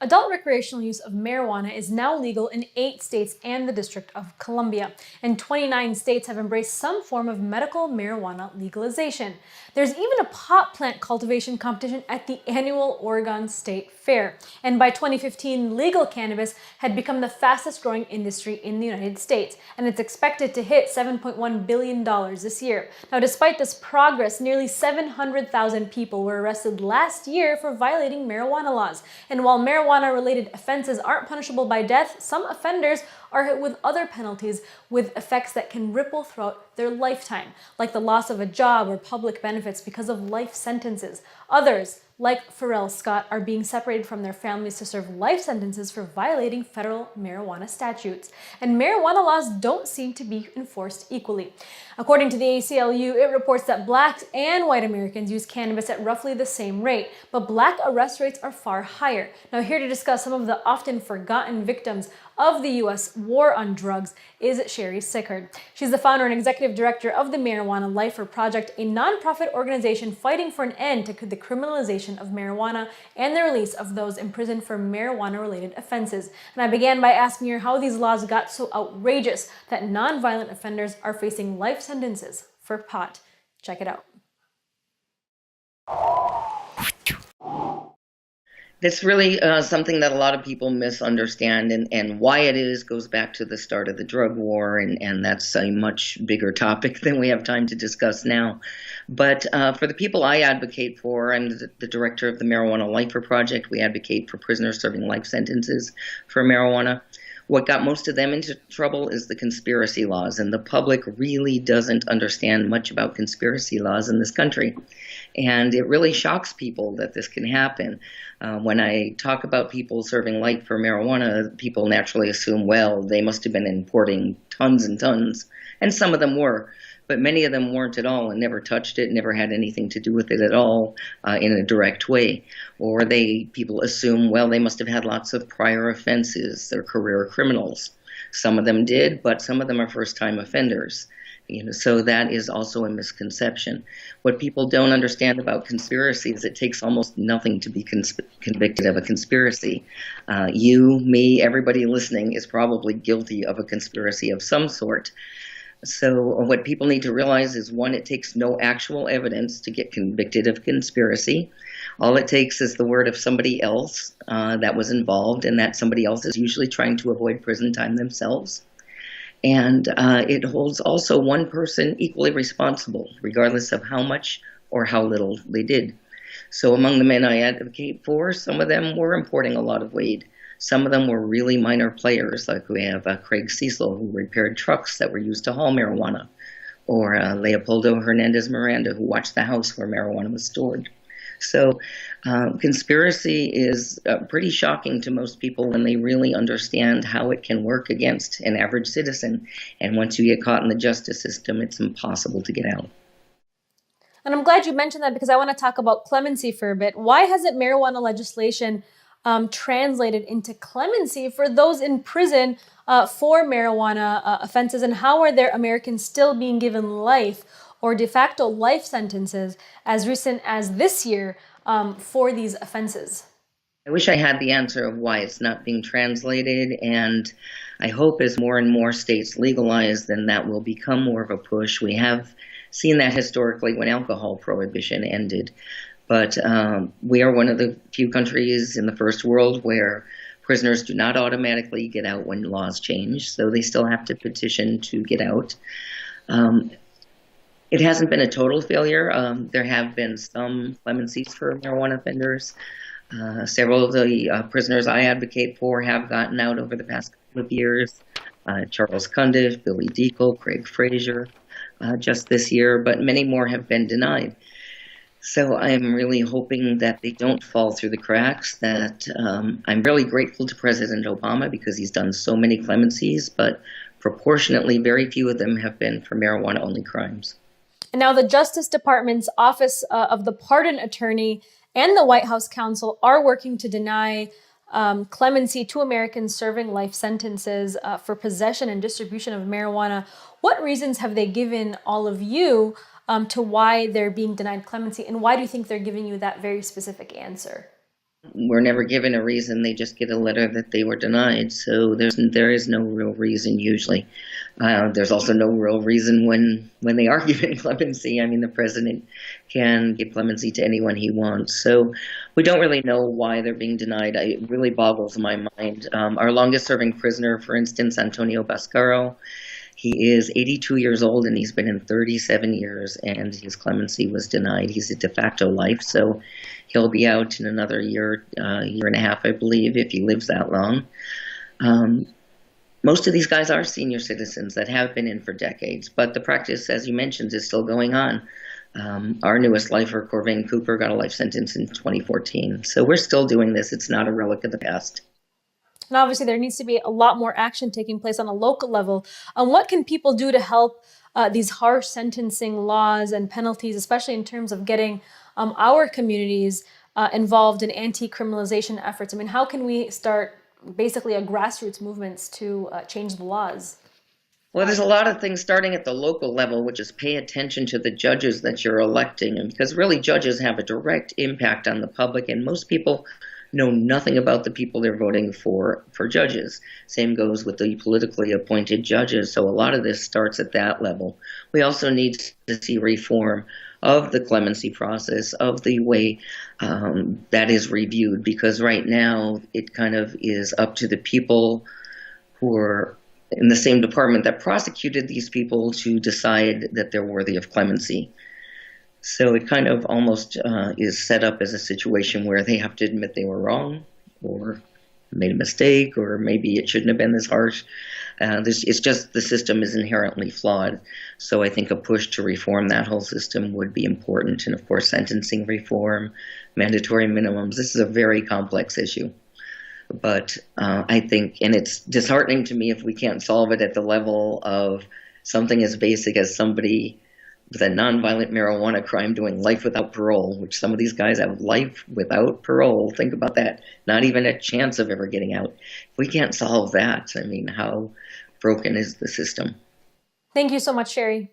Adult recreational use of marijuana is now legal in 8 states and the District of Columbia, and 29 states have embraced some form of medical marijuana legalization. There's even a pot plant cultivation competition at the annual Oregon State Fair, and by 2015, legal cannabis had become the fastest growing industry in the United States, and it's expected to hit $7.1 billion this year. Now, despite this progress, nearly 700,000 people were arrested last year for violating marijuana laws, and while marijuana-related offenses aren't punishable by death, some offenders are hit with other penalties with effects that can ripple throughout their lifetime, like the loss of a job or public benefits because of life sentences. Others, like Pharrell Scott, are being separated from their families to serve life sentences for violating federal marijuana statutes. And marijuana laws don't seem to be enforced equally. According to the ACLU, it reports that blacks and white Americans use cannabis at roughly the same rate, but black arrest rates are far higher. Now, here to discuss some of the often forgotten victims of the U.S. war on drugs is Sherry Sickard. She's the founder and executive director of the Marijuana Lifer Project, a nonprofit organization fighting for an end to the criminalization of marijuana and the release of those imprisoned for marijuana-related offenses. And I began by asking her how these laws got so outrageous that nonviolent offenders are facing life sentences for pot. Check it out. It's really something that a lot of people misunderstand, and why it is goes back to the start of the drug war, and that's a much bigger topic than we have time to discuss now. But for the people I advocate for, I'm the director of the Marijuana Lifer Project. We advocate for prisoners serving life sentences for marijuana. What got most of them into trouble is the conspiracy laws, and the public really doesn't understand much about conspiracy laws in this country. And it really shocks people that this can happen. When I talk about people serving life for marijuana, people naturally assume, well, they must have been importing tons and tons, and some of them were. But many of them weren't at all and never touched it, never had anything to do with it at all in a direct way. Or people assume, well, they must have had lots of prior offenses. They're career criminals. Some of them did, but some of them are first-time offenders. So that is also a misconception. What people don't understand about conspiracy is it takes almost nothing to be convicted of a conspiracy. You, me, everybody listening is probably guilty of a conspiracy of some sort. So what people need to realize is, one, it takes no actual evidence to get convicted of conspiracy. All it takes is the word of somebody else that was involved, and that somebody else is usually trying to avoid prison time themselves. And it holds also one person equally responsible, regardless of how much or how little they did. So among the men I advocate for, some of them were importing a lot of weed. Some of them were really minor players, like we have Craig Cecil, who repaired trucks that were used to haul marijuana, or Leopoldo Hernandez Miranda, who watched the house where marijuana was stored. So conspiracy is pretty shocking to most people when they really understand how it can work against an average citizen. And once you get caught in the justice system, it's impossible to get out. And I'm glad you mentioned that, because I want to talk about clemency for a bit. Why hasn't marijuana legislation translated into clemency for those in prison for marijuana offenses, and how are there Americans still being given life or de facto life sentences as recent as this year for these offenses? I wish I had the answer of why it's not being translated, and I hope as more and more states legalize, then that will become more of a push. We have seen that historically when alcohol prohibition ended. But we are one of the few countries in the first world where prisoners do not automatically get out when laws change, so they still have to petition to get out. It hasn't been a total failure. There have been some clemencies for marijuana offenders. Several of the prisoners I advocate for have gotten out over the past couple of years. Charles Cundiff, Billy Deacle, Craig Frazier, just this year, but many more have been denied. So I'm really hoping that they don't fall through the cracks. That I'm really grateful to President Obama because he's done so many clemencies, but proportionately very few of them have been for marijuana-only crimes. And now the Justice Department's Office of the Pardon Attorney and the White House Counsel are working to deny clemency to Americans serving life sentences for possession and distribution of marijuana. What reasons have they given all of you to why they're being denied clemency, and why do you think they're giving you that very specific answer? were never given a reason. They just get a letter that they were denied. So there is no real reason usually. There's also no real reason when they are given clemency. I mean, the president can give clemency to anyone he wants. So we don't really know why they're being denied. It really boggles my mind. Our longest serving prisoner, for instance, Antonio Bascaro, he is 82 years old and he's been in 37 years and his clemency was denied. He's a de facto life, so he'll be out in another year, year and a half, I believe, if he lives that long. Most of these guys are senior citizens that have been in for decades, but the practice, as you mentioned, is still going on. Our newest lifer, Corvain Cooper, got a life sentence in 2014. So we're still doing this. It's not a relic of the past. And obviously, there needs to be a lot more action taking place on a local level. What can people do to help these harsh sentencing laws and penalties, especially in terms of getting our communities involved in anti-criminalization efforts? I mean, how can we start basically a grassroots movements to change the laws? Well, there's a lot of things starting at the local level, which is pay attention to the judges that you're electing. And because really judges have a direct impact on the public, and most people know nothing about the people they're voting for judges. Same goes with the politically appointed judges. So a lot of this starts at that level. We also need to see reform of the clemency process, of the way that is reviewed, because right now it kind of is up to the people who are in the same department that prosecuted these people to decide that they're worthy of clemency. So it kind of almost is set up as a situation where they have to admit they were wrong or made a mistake, or maybe it shouldn't have been this harsh. It's just the system is inherently flawed. So I think a push to reform that whole system would be important. And of course, sentencing reform, mandatory minimums. This is a very complex issue. But I think, and it's disheartening to me if we can't solve it at the level of something as basic as somebody with a nonviolent marijuana crime doing life without parole, which some of these guys have life without parole. Think about that. Not even a chance of ever getting out. If we can't solve that, I mean, how broken is the system? Thank you so much, Sherry.